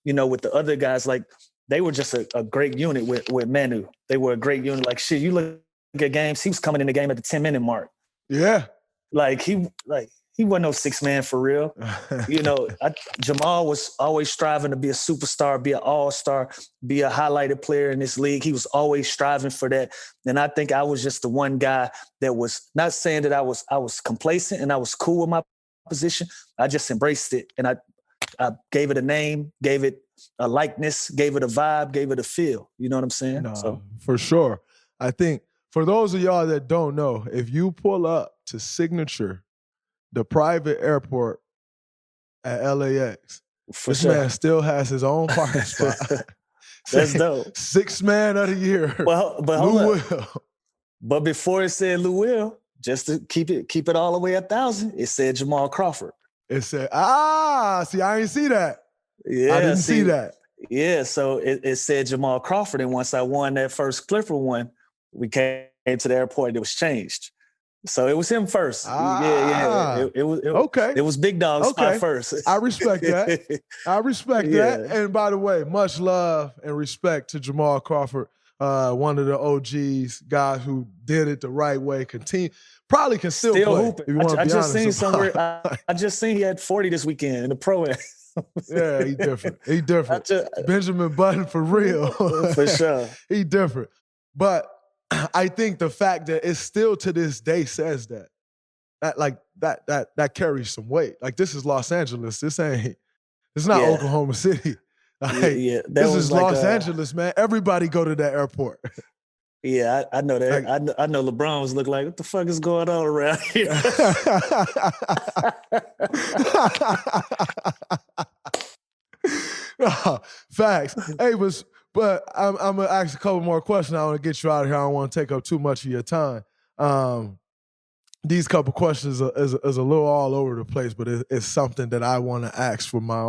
with the other guys, like, they were just a great unit with Manu. They were a great unit. Like, shit, you look at games, he was coming in the game at the 10-minute mark. Yeah. Like, he wasn't no 6-man for real. Jamal was always striving to be a superstar, be an all-star, be a highlighted player in this league. He was always striving for that. And I think I was just the one guy that was, not saying that I was complacent and I was cool with my position. I just embraced it, and I gave it a name, gave it a likeness, gave it a vibe, gave it a feel. You know what I'm saying? No, for sure. I think for those of y'all that don't know, if you pull up to Signature, the private airport at LAX, man still has his own parking spot. That's dope. 6th man of the year. Well, but Lou Will. But before it said Lou Will, just to keep it all the way 1,000, it said Jamal Crawford. It said, see, I didn't see that. Yeah, I didn't see that. Yeah, so it said Jamal Crawford, and once I won that first Clifford one, we came to the airport and it was changed. So it was him first. Yeah. It was okay. It was Big Dog spot first. I respect that. That. And by the way, much love and respect to Jamal Crawford, one of the OGs, guys who did it the right way. Probably can still play. Hooping. I just seen somewhere. I just seen he had 40 this weekend in the pro. Yeah, he different. Benjamin Button for real. For sure. He different. But I think the fact that it still to this day says that carries some weight. Like, this is Los Angeles. It's not Oklahoma City. Like, this is like Los Angeles, man. Everybody go to that airport. Yeah, I know that. Like, I know LeBron was looking like, what the fuck is going on around here? Facts. Hey, but I'm gonna ask a couple more questions. I want to get you out of here. I don't want to take up too much of your time. These couple questions is a little all over the place, but it's something that I want to ask for my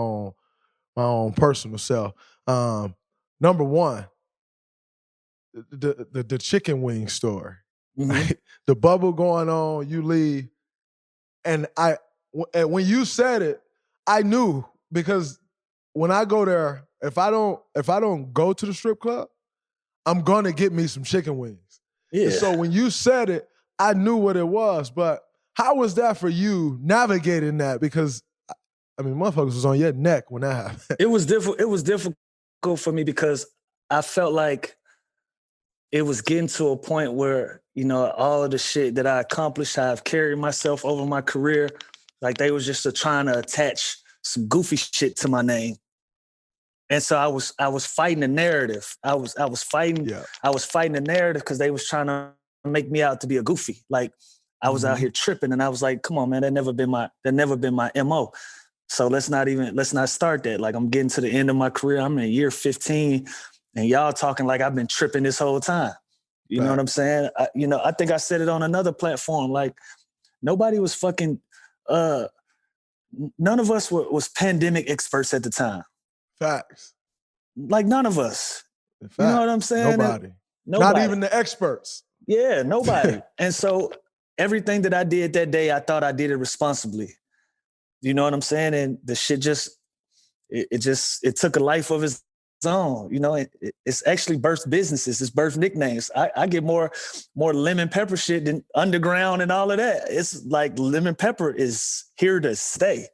own personal self. Number one, the chicken wing story. Mm-hmm. Right? The bubble going on, you leave, and when you said it, I knew, because when I go there, if I don't go to the strip club, I'm gonna get me some chicken wings. Yeah. And so when you said it, I knew what it was. But how was that for you navigating that? Because I mean, motherfuckers was on your neck when that happened. It was difficult. It was difficult for me because I felt like it was getting to a point where, all of the shit that I accomplished, how I've carried myself over my career, like they was just trying to attach some goofy shit to my name. And so I was fighting the narrative. I was fighting the narrative because they was trying to make me out to be a goofy. Like, I was out here tripping, and I was like, come on, man, that never been my MO. So let's not start that. Like, I'm getting to the end of my career. I'm in year 15, and y'all talking like I've been tripping this whole time. You know what I'm saying? I think I said it on another platform. Like, nobody was fucking, none of us was pandemic experts at the time. Facts. Like, none of us. Facts. You know what I'm saying? Nobody. Nobody. Not even the experts. Yeah, nobody. And so everything that I did that day, I thought I did it responsibly. You know what I'm saying? And the shit it took a life of its own. You know, it's actually birthed businesses. It's birthed nicknames. I get more lemon pepper shit than underground and all of that. It's like lemon pepper is here to stay.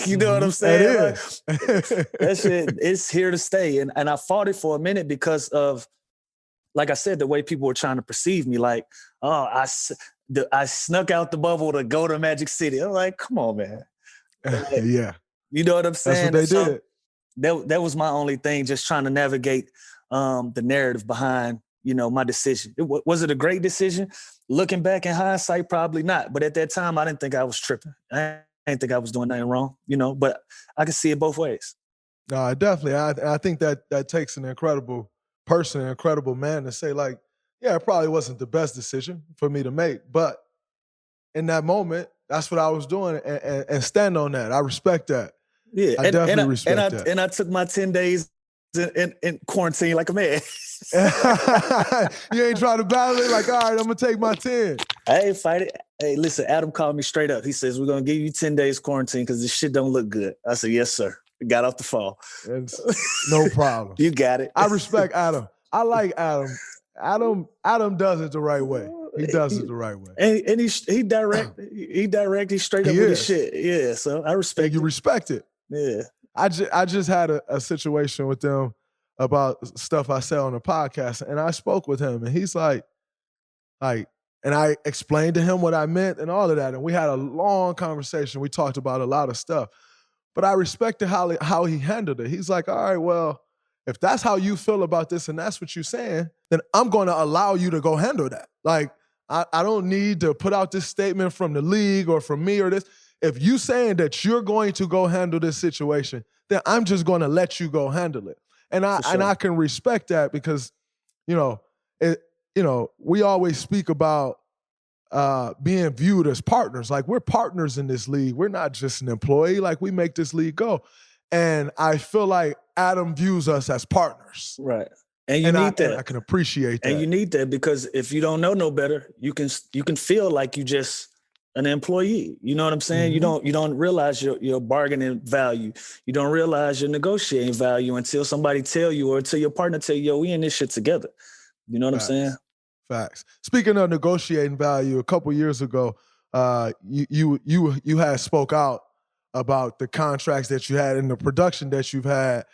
You know what I'm saying? It is. Like, that shit is here to stay. And I fought it for a minute because of, like I said, the way people were trying to perceive me. Like, oh, I snuck out the bubble to go to Magic City. I'm like, come on, man. Like, yeah. You know what I'm saying? That's what they did. That was my only thing, just trying to navigate the narrative behind, you know, my decision. Was it a great decision? Looking back in hindsight, probably not. But at that time, I didn't think I was tripping. I didn't think I was doing nothing wrong, you know, but I can see it both ways. No, definitely. I think that takes an incredible person, an incredible man to say, like, yeah, it probably wasn't the best decision for me to make, but in that moment, that's what I was doing, and stand on that. I respect that. Yeah, I definitely respect that. And I took my 10 days in quarantine like a man. You ain't trying to battle it? Like, all right, I'm going to take my 10. I ain't fight it. Hey, listen, Adam called me straight up. He says, we're going to give you 10 days quarantine because this shit don't look good. I said, yes, sir. Got off the phone. No problem. You got it. I respect Adam. I like Adam. Adam does it the right way. He does it the right way. And he direct. He's straight up with his shit. Yeah, so I respect it. You respect it. Yeah. I just had a situation with them about stuff I said on the podcast, and I spoke with him, and he's like, and I explained to him what I meant and all of that, and we had a long conversation. We talked about a lot of stuff, but I respected how he handled it. He's like, all right, well, if that's how you feel about this and that's what you're saying, then I'm going to allow you to go handle that. Like, I don't need to put out this statement from the league or from me or this. If you saying that you're going to go handle this situation, then I'm just going to let you go handle it. And I can respect that because, we always speak about being viewed as partners. Like, we're partners in this league. We're not just an employee. Like, we make this league go. And I feel like Adam views us as partners. Right. And you need that. I can appreciate that. And you need that because if you don't know no better, you can feel like you just an employee. You know what I'm saying? Mm-hmm. You don't realize your bargaining value. You don't realize your negotiating value until somebody tell you or until your partner tell you, yo, we in this shit together. You know what I'm saying? Facts. Speaking of negotiating value, a couple years ago, you had spoke out about the contracts that you had and the production that you've had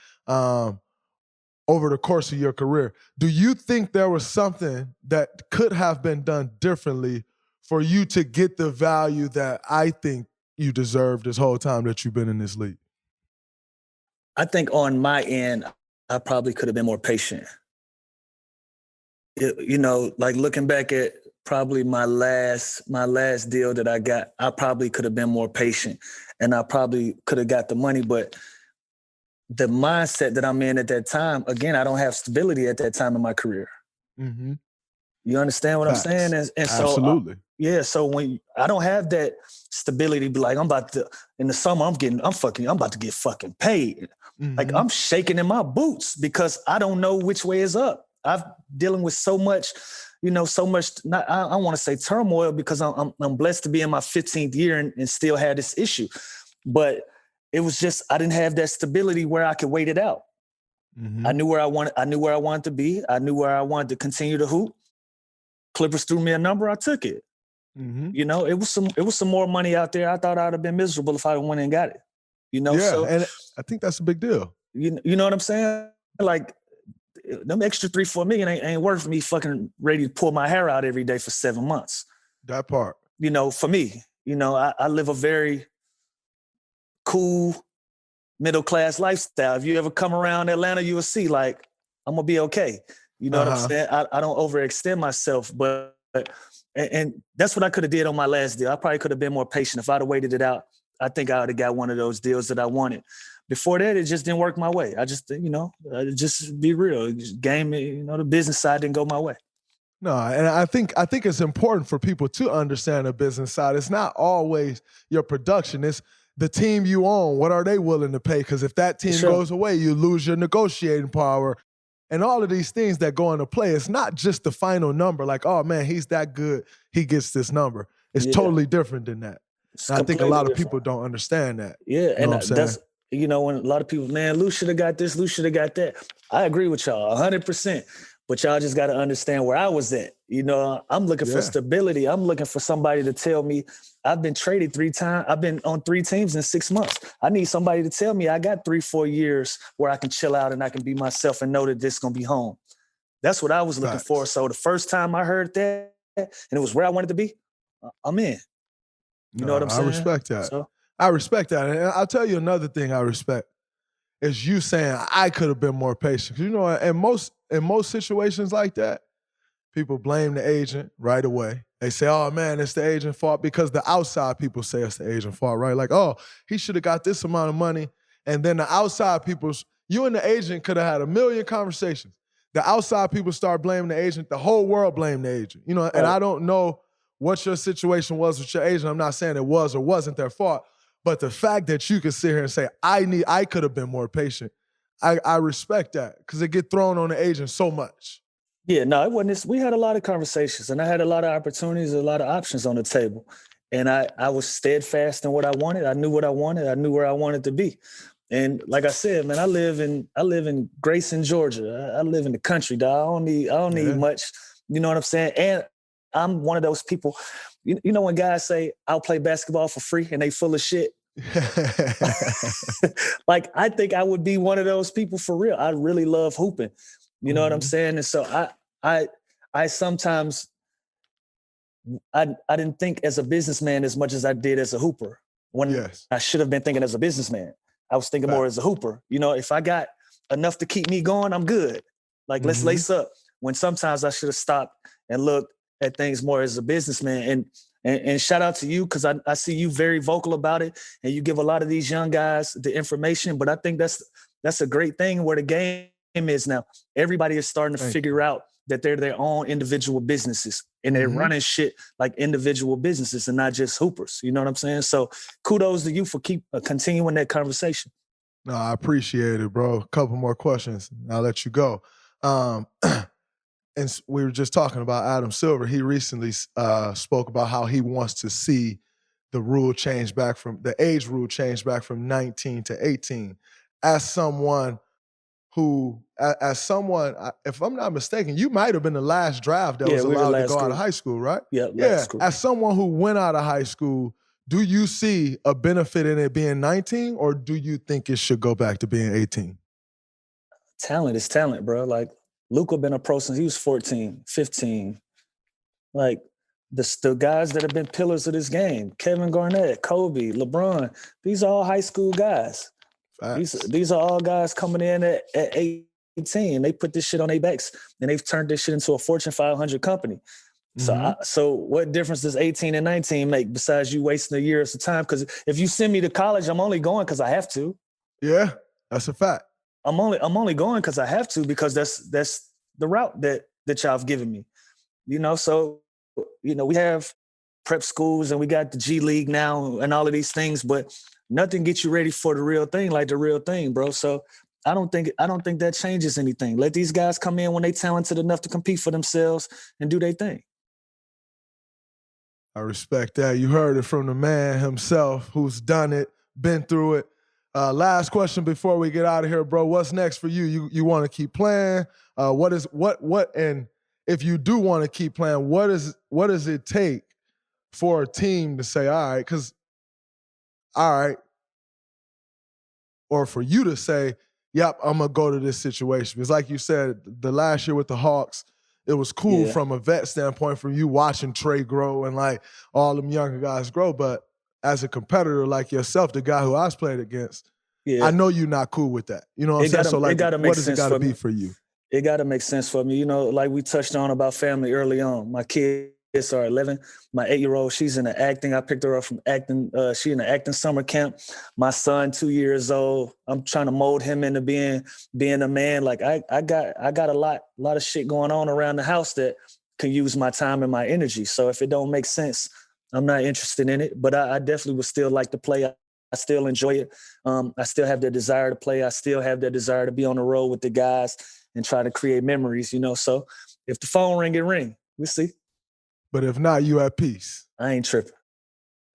over the course of your career. Do you think there was something that could have been done differently for you to get the value that I think you deserve this whole time that you've been in this league? I think on my end, I probably could have been more patient. Like looking back at probably my last deal that I got, I probably could have been more patient and I probably could have got the money. But the mindset that I'm in at that time, again, I don't have stability at that time in my career. Mm-hmm. You understand what I'm saying? And absolutely. So when I don't have that stability, be like, in the summer, I'm about to get fucking paid. Mm-hmm. Like I'm shaking in my boots because I don't know which way is up. I'm dealing with so much, I want to say turmoil because I'm blessed to be in my 15th year and still have this issue. But it was just, I didn't have that stability where I could wait it out. Mm-hmm. I knew where I wanted to be. I knew where I wanted to continue to hoop. Clippers threw me a number, I took it. Mm-hmm. It was some more money out there. I thought I'd have been miserable if I went and got it. Yeah, so, and I think that's a big deal. You know what I'm saying? Like, them extra $3-4 million ain't worth me fucking ready to pull my hair out every day for 7 months. That part. For me, I live a very cool middle-class lifestyle. If you ever come around Atlanta, you will see, like, I'm going to be okay. You know what I'm saying? I don't overextend myself, but that's what I could have did on my last deal. I probably could have been more patient. If I'd have waited it out, I think I would have got one of those deals that I wanted. Before that, it just didn't work my way. I just, just be real. Game, the business side didn't go my way. No, and I think it's important for people to understand the business side. It's not always your production. It's the team you own. What are they willing to pay? Because if that team goes away, you lose your negotiating power. And all of these things that go into play, it's not just the final number. Like, oh, man, he's that good. He gets this number. It's totally different than that. I think a lot of people don't understand that. Yeah, and when a lot of people, man, Lou should have got this, Lou should have got that. I agree with y'all 100%. But y'all just got to understand where I was at. I'm looking for stability. I'm looking for somebody to tell me I've been traded 3 times. I've been on 3 teams in 6 months. I need somebody to tell me I got 3-4 years where I can chill out and I can be myself and know that this is going to be home. That's what I was looking for. So the first time I heard that, and it was where I wanted to be, I'm in. You know what I'm saying? I respect that. I respect that. And I'll tell you another thing I respect is you saying I could have been more patient. In most situations like that, people blame the agent right away. They say, oh, man, it's the agent's fault because the outside people say it's the agent's fault, right? Like, oh, he should have got this amount of money. And then the outside people, you and the agent could have had a million conversations. The outside people start blaming the agent. The whole world blamed the agent. And I don't know what your situation was with your agent. I'm not saying it was or wasn't their fault. But the fact that you could sit here and say, I could have been more patient, I respect that because it get thrown on the agent so much. Yeah, no, it wasn't. We had a lot of conversations, and I had a lot of opportunities, a lot of options on the table. And I was steadfast in what I wanted. I knew what I wanted. I knew where I wanted to be. And like I said, man, I live in Grayson, Georgia. I live in the country, dog. I don't need much. You know what I'm saying? And I'm one of those people. You know when guys say, I'll play basketball for free and they full of shit? Like, I think I would be one of those people for real. I really love hooping. You know what I'm saying? And so I sometimes, I didn't think as a businessman as much as I did as a hooper. When I should have been thinking as a businessman. I was thinking more as a hooper. If I got enough to keep me going, I'm good. Like, let's lace up. When sometimes I should have stopped and looked at things more as a businessman. And shout out to you, because I see you very vocal about it, and you give a lot of these young guys the information. But I think that's a great thing where the game is now. Everybody is starting to figure out that they're their own individual businesses, and they're running shit like individual businesses and not just hoopers. You know what I'm saying? So kudos to you for continuing that conversation. No, I appreciate it, bro. A couple more questions. I'll let you go. And we were just talking about Adam Silver. He recently spoke about how he wants to see the rule change back from the age rule change back from 19 to 18. As someone, if I'm not mistaken, you might have been the last draft that was allowed to go out of high school, right? Yeah. As someone who went out of high school, do you see a benefit in it being 19, or do you think it should go back to being 18? Talent is talent, bro. Like, Luka been a pro since he was 14, 15. Like, the guys that have been pillars of this game, Kevin Garnett, Kobe, LeBron, these are all high school guys. These are all guys coming in at 18. They put this shit on their backs, and they've turned this shit into a Fortune 500 company. So what difference does 18 and 19 make besides you wasting a year of time? Because if you send me to college, I'm only going because I have to. Yeah, that's a fact. I'm only going because I have to, because that's the route that y'all have given me. So we have prep schools and we got the G League now and all of these things, but nothing gets you ready for the real thing like the real thing, bro. So I don't think that changes anything. Let these guys come in when they talented enough to compete for themselves and do their thing. I respect that. You heard it from the man himself who's done it, been through it. Last question before we get out of here, bro. What's next for you? You want to keep playing? And if you do want to keep playing, what does it take for a team to say, all right, or for you to say, yep, I'm gonna go to this situation? Because like you said, the last year with the Hawks, it was cool from a vet standpoint, from you watching Trey grow and like all them younger guys grow, but as a competitor like yourself, the guy who I was playing against, I know you're not cool with that. You know what I'm saying? So like, what does it got to be for you? It got to make sense for me. Like we touched on about family early on. My kids are 11. My 8-year-old, she's into acting. I picked her up from acting. She in the acting summer camp. My son, 2 years old, I'm trying to mold him into being a man. Like I got a lot of shit going on around the house that can use my time and my energy. So if it don't make sense, I'm not interested in it, but I definitely would still like to play. I still enjoy it. I still have the desire to play. I still have the desire to be on the road with the guys and try to create memories, So if the phone ring, it ring. We'll see. But if not, you at peace. I ain't tripping.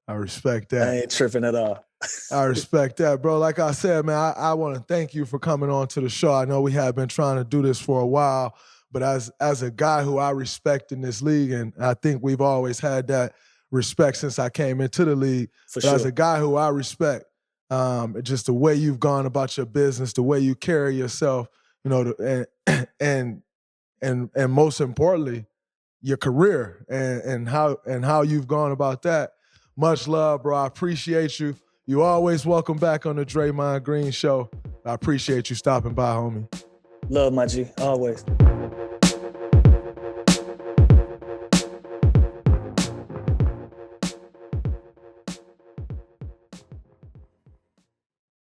I respect that. I ain't tripping at all. I respect that, bro. Like I said, man, I want to thank you for coming on to the show. I know we have been trying to do this for a while, but as a guy who I respect in this league, and I think we've always had that respect since I came into the league, but as a guy who I respect, just the way you've gone about your business, the way you carry yourself, you know, and most importantly, your career and how you've gone about that. Much love, bro. I appreciate you. You always welcome back on the Draymond Green Show. I appreciate you stopping by, homie. Love, my G, always.